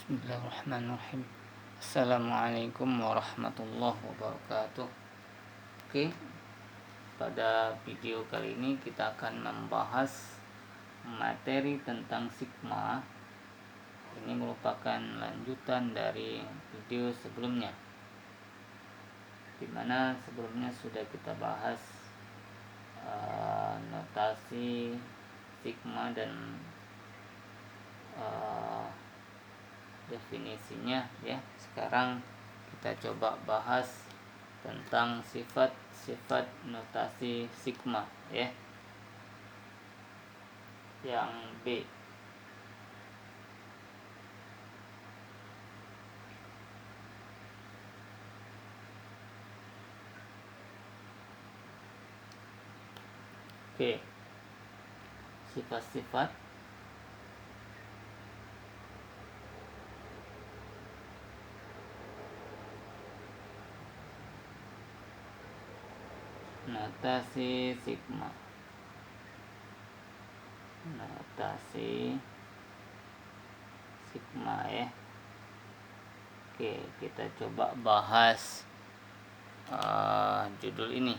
Bismillahirrahmanirrahim. Assalamualaikum warahmatullahi wabarakatuh. Oke, pada video kali ini kita akan membahas materi tentang sigma. Ini merupakan lanjutan dari video sebelumnya, dimana sebelumnya sudah kita bahas notasi sigma dan definisinya ya. Sekarang kita coba bahas tentang sifat-sifat notasi sigma ya. Yang B. Oke. Sifat-sifat notasi sigma. Notasi sigma ya. Oke, kita coba bahas judul ini.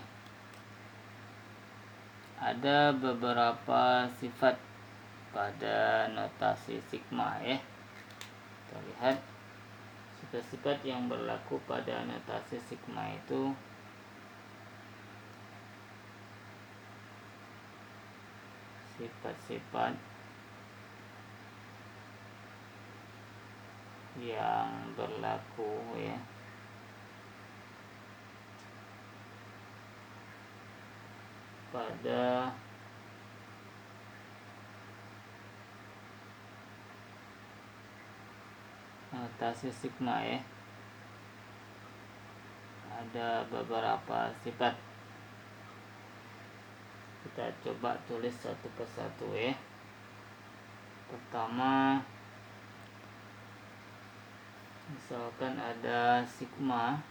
Ada beberapa sifat pada notasi sigma ya. Kita lihat sifat-sifat yang berlaku pada notasi sigma itu sifat-sifat yang berlaku ya pada notasi sigma ya. Ada beberapa sifat. Kita coba tulis satu persatu ya. Pertama, misalkan ada sigma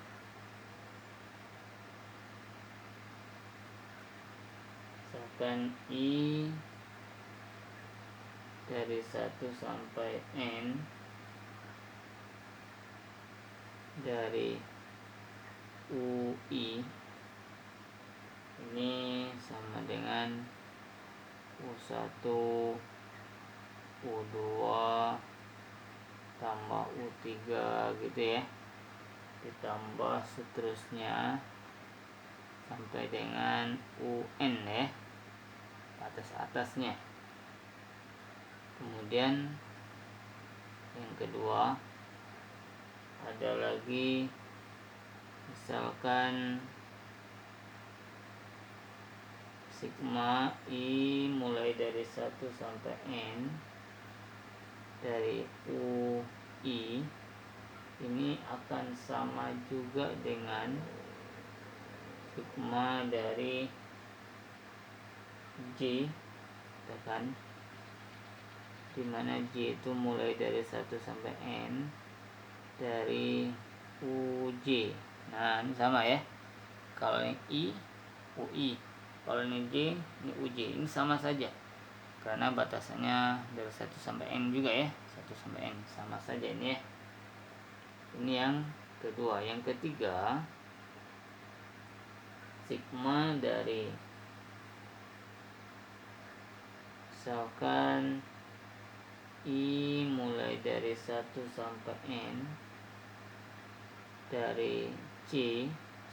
misalkan I dari 1 sampai N dari UI ini sama dengan U1 U2 tambah U3 gitu ya, ditambah seterusnya sampai dengan UN ya, atas-atasnya. Kemudian yang kedua ada lagi misalkan sigma I mulai dari 1 sampai N dari UI ini akan sama juga dengan sigma dari J, kan, dimana J itu mulai dari 1 sampai N dari UJ. Nah ini sama ya, kalau ini I UI, kalau ini J ini UJ, ini sama saja karena batasannya dari 1 sampai N juga ya, 1 sampai N sama saja ini ya. Ini yang kedua. Yang ketiga, sigma dari misalkan I mulai dari 1 sampai N dari C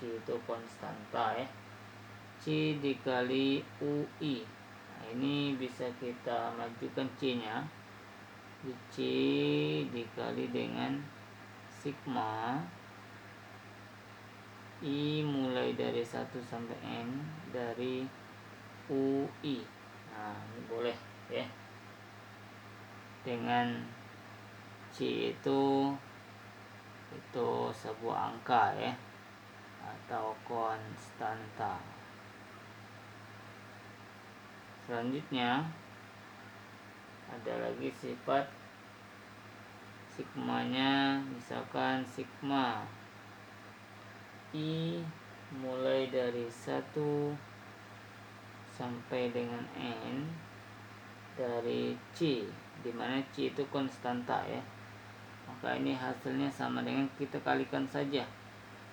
itu konstanta ya, C dikali UI. Nah, ini bisa kita majukan C nya, C dikali dengan sigma I mulai dari 1 sampai N dari UI. Nah ini boleh ya, dengan C itu sebuah angka ya atau konstanta. Selanjutnya ada lagi sifat sigmanya, misalkan sigma I mulai dari 1 sampai dengan N dari C, dimana C itu konstanta ya. maka ini hasilnya sama dengan kita kalikan saja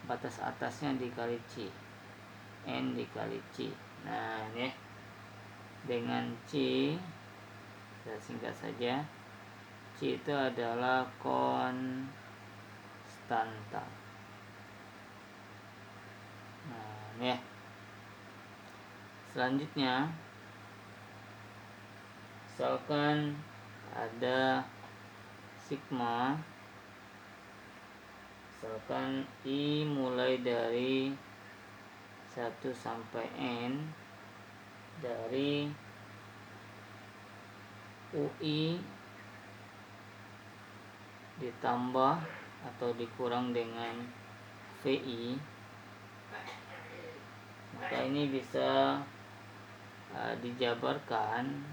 batas atasnya dikali C, N dikali C. Nah ini dengan C, kita singkat saja, C itu adalah konstanta. Nah ini selanjutnya, misalkan ada sigma, misalkan I mulai dari 1 sampai N dari UI ditambah atau dikurang dengan VI, maka ini bisa dijabarkan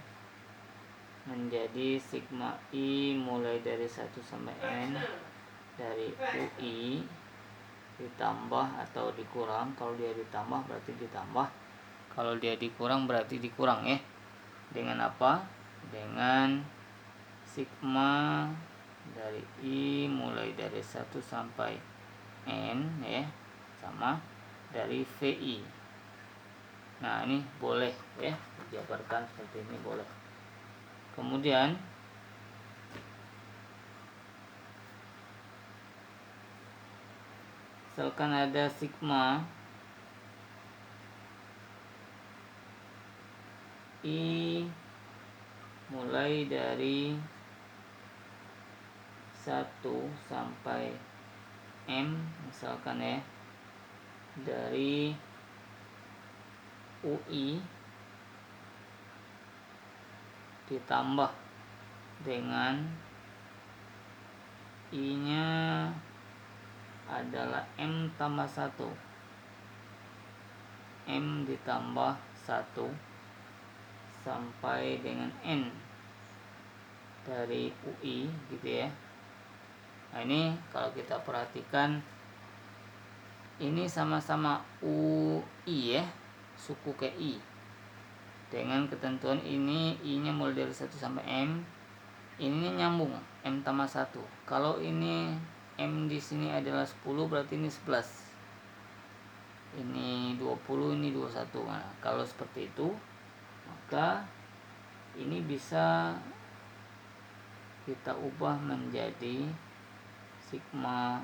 menjadi sigma I mulai dari 1 sampai N dari UI ditambah atau dikurang. Kalau dia ditambah berarti ditambah, kalau dia dikurang berarti dikurang ya. Dengan apa? Dengan sigma dari I mulai dari 1 sampai N ya, sama dari VI. Nah ini boleh ya, dijabarkan seperti ini boleh. Kemudian misalkan ada sigma I mulai dari 1 sampai M misalkan ya, dari UI ditambah dengan I nya adalah M tambah 1, M ditambah 1 sampai dengan N dari UI gitu ya. Nah ini kalau kita perhatikan ini sama-sama UI ya, suku ke I. Dengan ketentuan ini I nya mulai dari 1 sampai M, ini nyambung M tambah 1. Kalau ini M di sini adalah 10 berarti ini 11. Ini 20, ini 21. Nah, kalau seperti itu maka ini bisa kita ubah menjadi sigma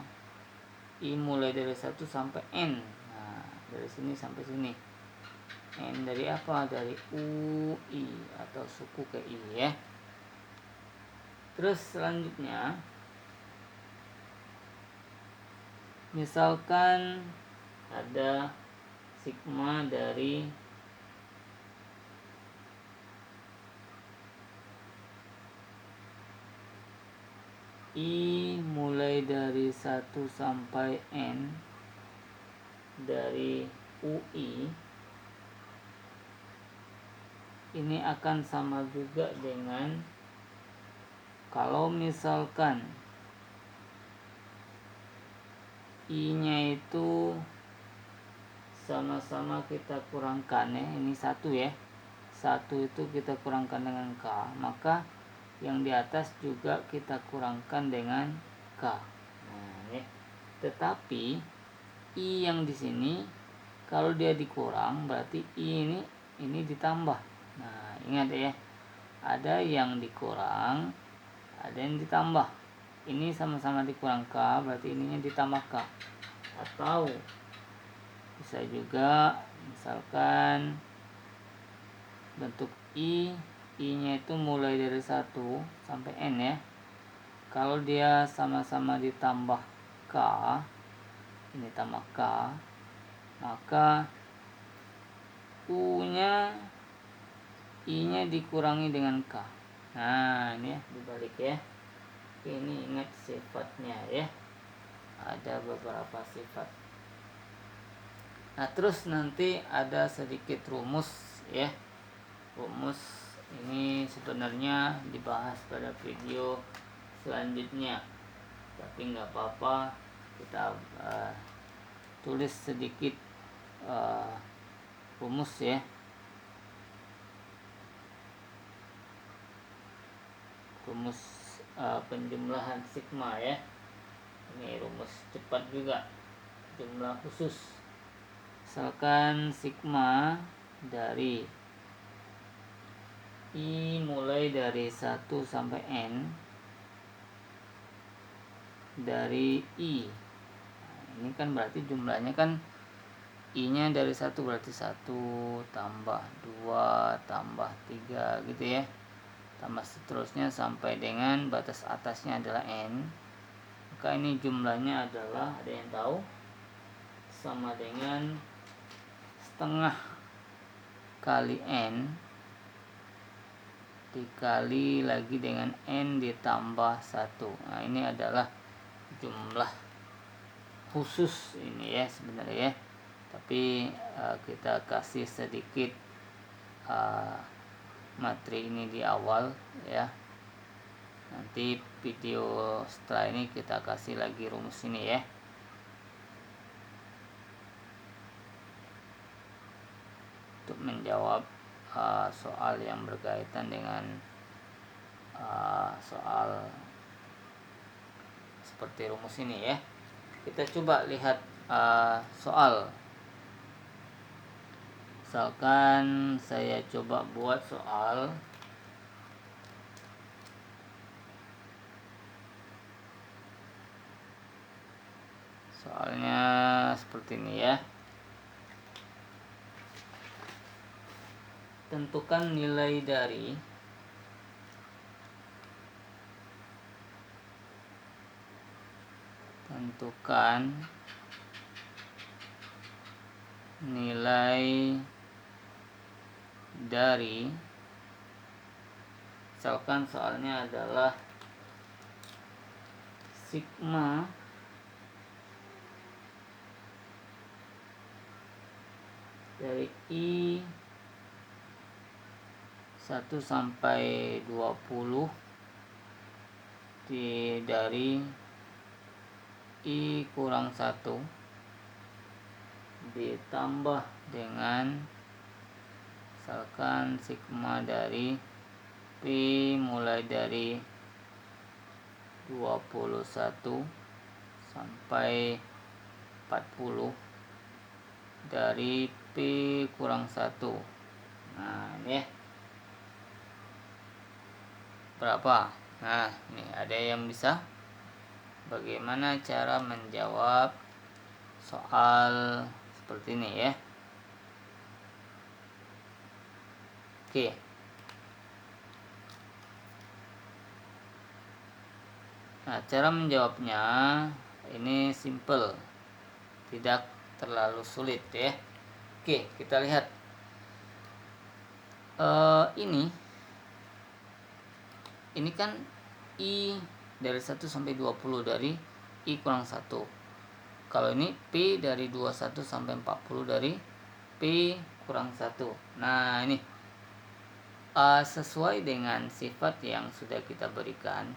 I mulai dari 1 sampai N. Nah, dari sini sampai sini. N dari apa? Dari UI atau suku ke I ya. Terus selanjutnya, misalkan ada sigma dari I mulai dari 1 sampai N dari UI, ini akan sama juga dengan kalau misalkan I nya itu sama-sama kita kurangkan ya, ini 1 ya, 1 itu kita kurangkan dengan K, maka yang di atas juga kita kurangkan dengan K. Nah, ya. Tetapi I yang di sini kalau dia dikurang berarti I ini ditambah. Nah, ingat ya, ada yang dikurang, ada yang ditambah. Ini sama-sama dikurang K, berarti ininya ditambah K. Atau bisa juga misalkan bentuk I nya itu mulai dari 1 sampai N ya. Kalau dia sama-sama ditambah K, ini tambah K, maka I nya dikurangi dengan K. Nah ini ya, dibalik ya. Ini ingat sifatnya ya, ada beberapa sifat. Nah terus nanti ada sedikit rumus ya. Rumus ini sebenarnya dibahas pada video selanjutnya, tapi nggak apa-apa, kita tulis sedikit rumus ya. Rumus penjumlahan sigma ya. Ini rumus cepat juga, jumlah khusus. Misalkan sigma dari I mulai dari 1 sampai N dari I. Nah, ini kan berarti jumlahnya kan I nya dari 1 berarti 1 tambah 2 tambah 3 gitu ya, tambah seterusnya sampai dengan batas atasnya adalah N. Maka ini jumlahnya adalah, ada yang tahu, sama dengan setengah kali N dikali lagi dengan N ditambah 1. Nah ini adalah jumlah khusus ini ya sebenarnya ya, tapi kita kasih sedikit materi ini di awal ya. Nanti video setelah ini kita kasih lagi rumus ini ya. Untuk menjawab soal yang berkaitan dengan soal seperti rumus ini ya. Kita coba lihat soal. Misalkan saya coba buat soal soalnya seperti ini ya. Tentukan nilai dari misalkan soalnya adalah sigma dari I 1 sampai 20 dari I kurang 1 ditambah dengan misalkan sigma dari P mulai dari 21 sampai 40 dari P kurang 1. Nah ini ya, berapa? Nah ini ada yang bisa bagaimana cara menjawab soal seperti ini ya. Oke. Nah, cara menjawabnya ini simple, tidak terlalu sulit ya. Oke, kita lihat. Ini kan I dari 1 sampai 20 dari I kurang 1. Kalau ini P dari 21 sampai 40 dari P kurang 1. Nah, ini sesuai dengan sifat yang sudah kita berikan.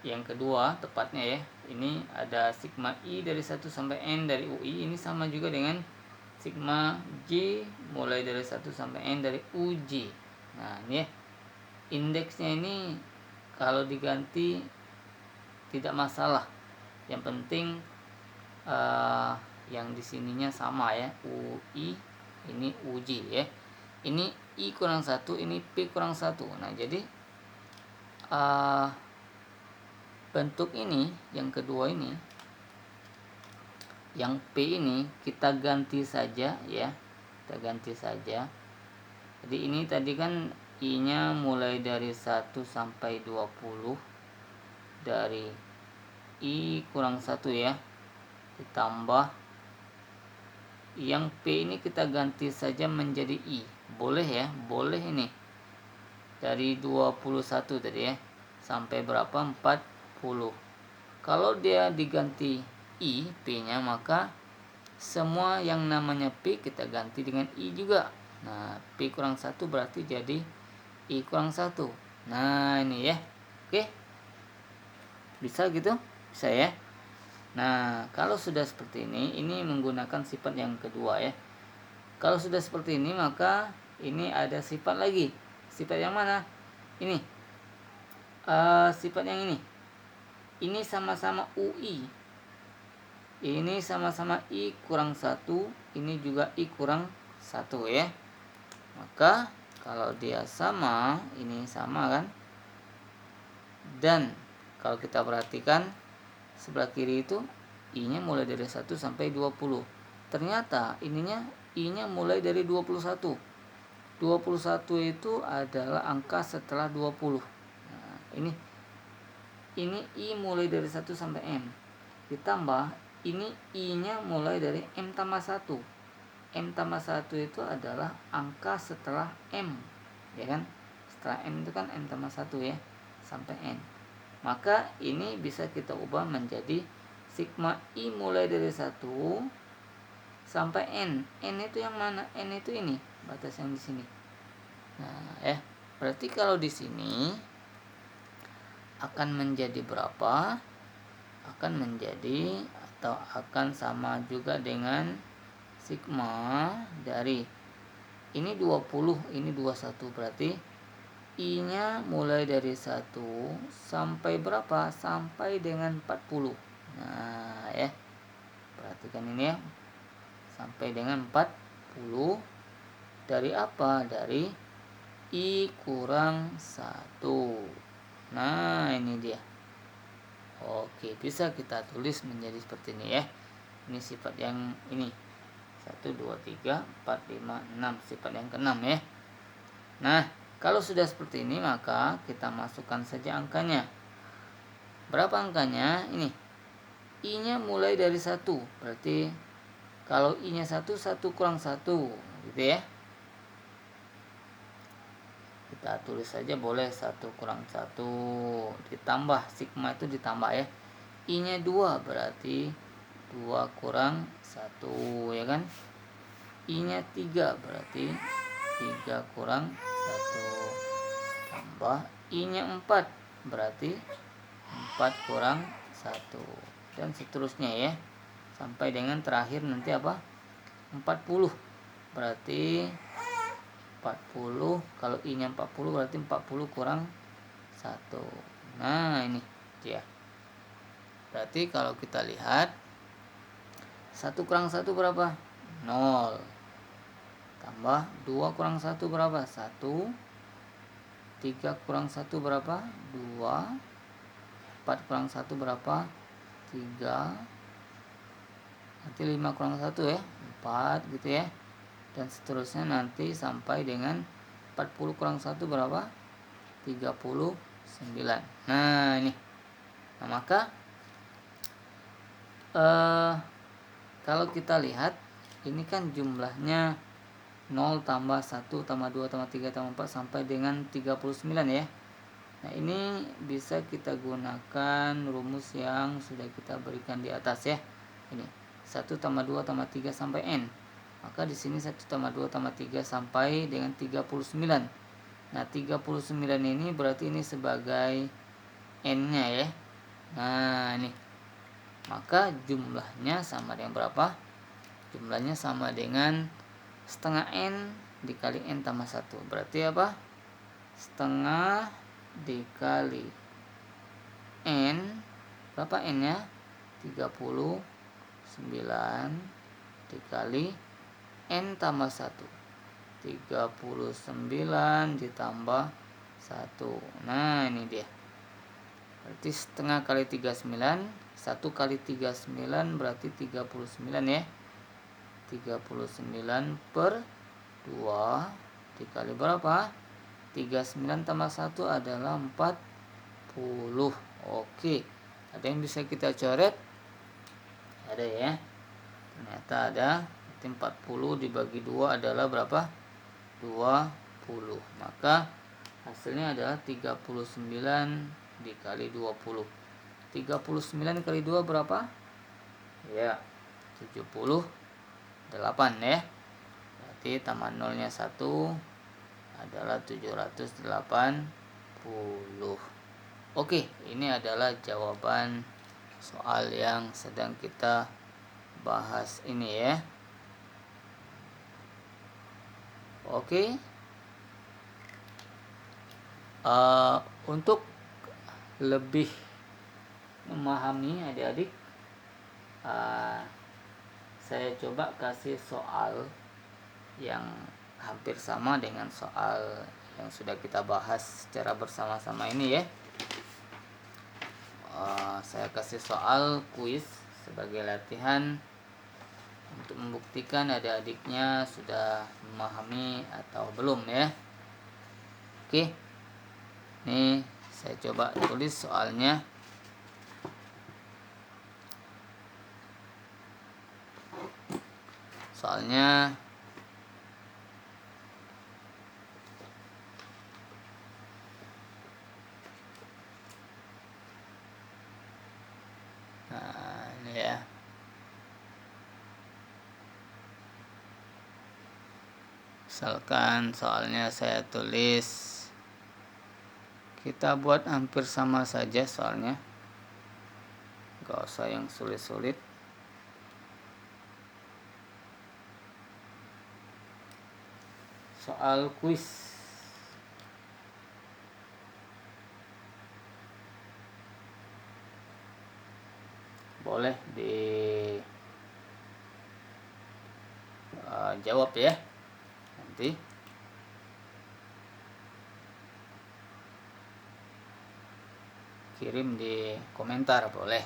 Yang kedua, tepatnya ya, ini ada sigma I dari 1 sampai N dari UI, ini sama juga dengan sigma J mulai dari 1 sampai N dari UJ. Nah, ini ya, indeksnya ini kalau diganti tidak masalah. Yang penting yang di sininya sama ya, UI, ini UJ ya. Ini I kurang 1, ini P kurang 1. Nah, jadi bentuk ini, yang kedua ini, yang P ini kita ganti saja ya. Kita ganti saja. Jadi ini tadi kan I nya mulai dari 1 sampai 20 dari I kurang 1 ya, ditambah yang P ini kita ganti saja menjadi I. Boleh ya, boleh ini. Dari 21 tadi ya, sampai berapa? 40. Kalau dia diganti I, P nya, maka semua yang namanya P kita ganti dengan I juga. Nah, P kurang 1 berarti jadi I kurang 1. Nah, ini ya. Oke. Bisa gitu? Bisa ya. Nah, kalau sudah seperti ini menggunakan sifat yang kedua ya. Kalau sudah seperti ini, maka ini ada sifat lagi. Sifat yang mana? Ini. sifat yang ini sama-sama UI, ini sama-sama I kurang 1, ini juga I kurang 1 ya. Maka kalau dia sama, ini sama kan, dan kalau kita perhatikan sebelah kiri itu I nya mulai dari 1 sampai 20. Ternyata ininya I nya mulai dari 21. 21 itu adalah angka setelah 20. Nah, ini I mulai dari 1 sampai M. Ditambah ini I nya mulai dari M tambah 1. M tambah 1 itu adalah angka setelah M, ya kan? Setelah M itu kan M tambah 1 ya, sampai N. Maka ini bisa kita ubah menjadi sigma I mulai dari 1 sampai N. N itu yang mana? N itu ini, batas yang di sini. Nah, berarti kalau di sini akan menjadi berapa? Akan menjadi atau akan sama juga dengan sigma dari ini 20, ini 21, berarti I nya mulai dari 1 sampai berapa? Sampai dengan 40. Nah, perhatikan ini ya. Sampai dengan 40 dari apa? Dari I kurang 1. Nah, ini dia. Oke, bisa kita tulis menjadi seperti ini ya. Ini sifat yang ini. 1, 2, 3, 4, 5, 6. Sifat yang ke-6 ya. Nah, kalau sudah seperti ini maka kita masukkan saja angkanya. Berapa angkanya? Ini. I-nya mulai dari 1. Berarti kalau I-nya 1, 1 kurang 1. Gitu ya. Kita tulis saja boleh 1 kurang 1. Ditambah, sigma itu ditambah ya. I-nya 2 berarti 2 kurang 1 ya kan. I-nya 3 berarti 3 kurang 1. Tambah I-nya 4 berarti 4 kurang 1. Dan seterusnya ya. Sampai dengan terakhir nanti apa? 40. Berarti 40, kalau I-nya 40 berarti 40 kurang 1. Nah, ini dia. Berarti kalau kita lihat 1 kurang 1 berapa? 0. Tambah 2 kurang 1 berapa? 1. 3 kurang 1 berapa? 2. 4 kurang 1 berapa? 3. Nanti 5 kurang 1 ya, 4 gitu ya. Dan seterusnya nanti sampai dengan 40 kurang 1 berapa? 39. Nah, ini. Nah, maka kalau kita lihat ini kan jumlahnya 0 tambah 1 tambah 2 tambah 3 tambah 4 sampai dengan 39 ya. Nah, ini bisa kita gunakan rumus yang sudah kita berikan di atas ya. Ini 1 tambah 2 tambah 3 sampai N. Maka di sini 1 tambah 2 tambah 3 sampai dengan 39. Nah, 39 ini berarti ini sebagai N-nya ya. Nah, ini. Maka jumlahnya sama dengan berapa? Jumlahnya sama dengan setengah N dikali N tambah 1. Berarti apa? Setengah dikali N. Berapa N-nya? 39 dikali N tambah 1. 39 ditambah 1. Nah, ini dia. Berarti setengah kali 39. 1 kali 39 berarti 39 ya. 39 per 2 dikali berapa? 39 tambah 1 adalah 40. Oke. Ada yang bisa kita coret? Ada ya. Ternyata ada. 40 dibagi 2 adalah berapa? 20. Maka hasilnya adalah 39 dikali 20. 39 kali 2 berapa? Ya, 78 ya. Berarti tambah nolnya 1 adalah 780. Oke, ini adalah jawaban soal yang sedang kita bahas ini ya. Oke. Untuk lebih memahami adik-adik, saya coba kasih soal yang hampir sama dengan soal yang sudah kita bahas secara bersama-sama ini ya. Saya kasih soal kuis sebagai latihan untuk membuktikan adik-adiknya sudah memahami atau belum ya. Oke, ini saya coba tulis soalnya. Nah, ini ya. Misalkan soalnya saya tulis, kita buat hampir sama saja soalnya, gak usah yang sulit-sulit. Soal kuis. Boleh jawab ya nanti. Kirim di komentar boleh.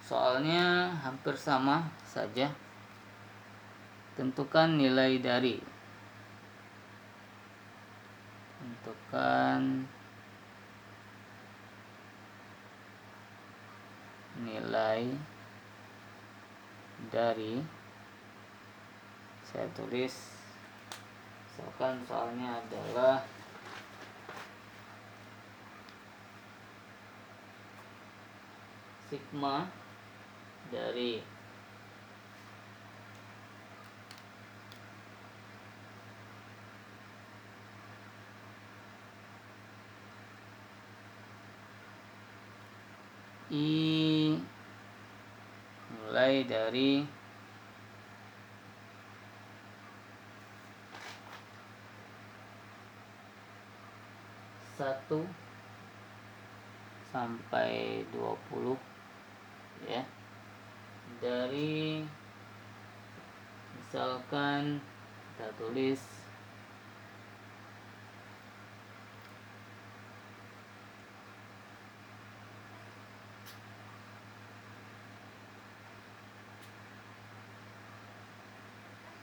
Soalnya hampir sama saja. Tentukan nilai dari. Tentukan nilai dari. Saya tulis, misalkan soalnya adalah sigma dari I mulai dari 1 sampai 20 ya, dari misalkan kita tulis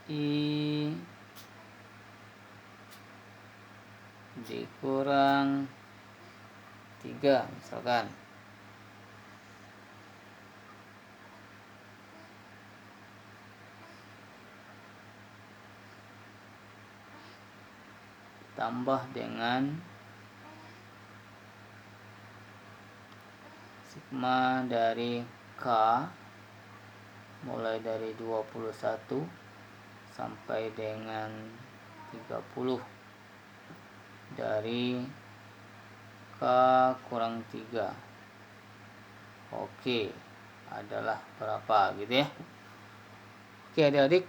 I dikurang 3 misalkan. Tambah dengan sigma dari K mulai dari 21 sampai dengan 30 dari K kurang 3. Oke, adalah berapa gitu ya. Oke adik-adik,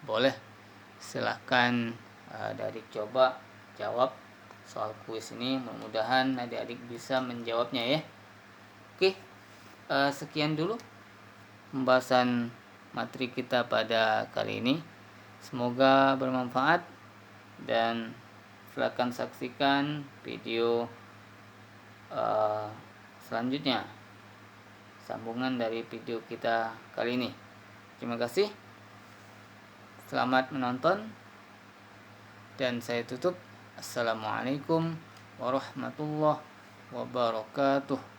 boleh silahkan adik-adik coba jawab soal kuis ini. Mudah-mudahan adik-adik bisa menjawabnya ya. Oke, sekian dulu pembahasan materi kita pada kali ini. Semoga bermanfaat dan silakan saksikan video selanjutnya, sambungan dari video kita kali ini. Terima kasih, selamat menonton, dan saya tutup. Assalamualaikum warahmatullahi wabarakatuh.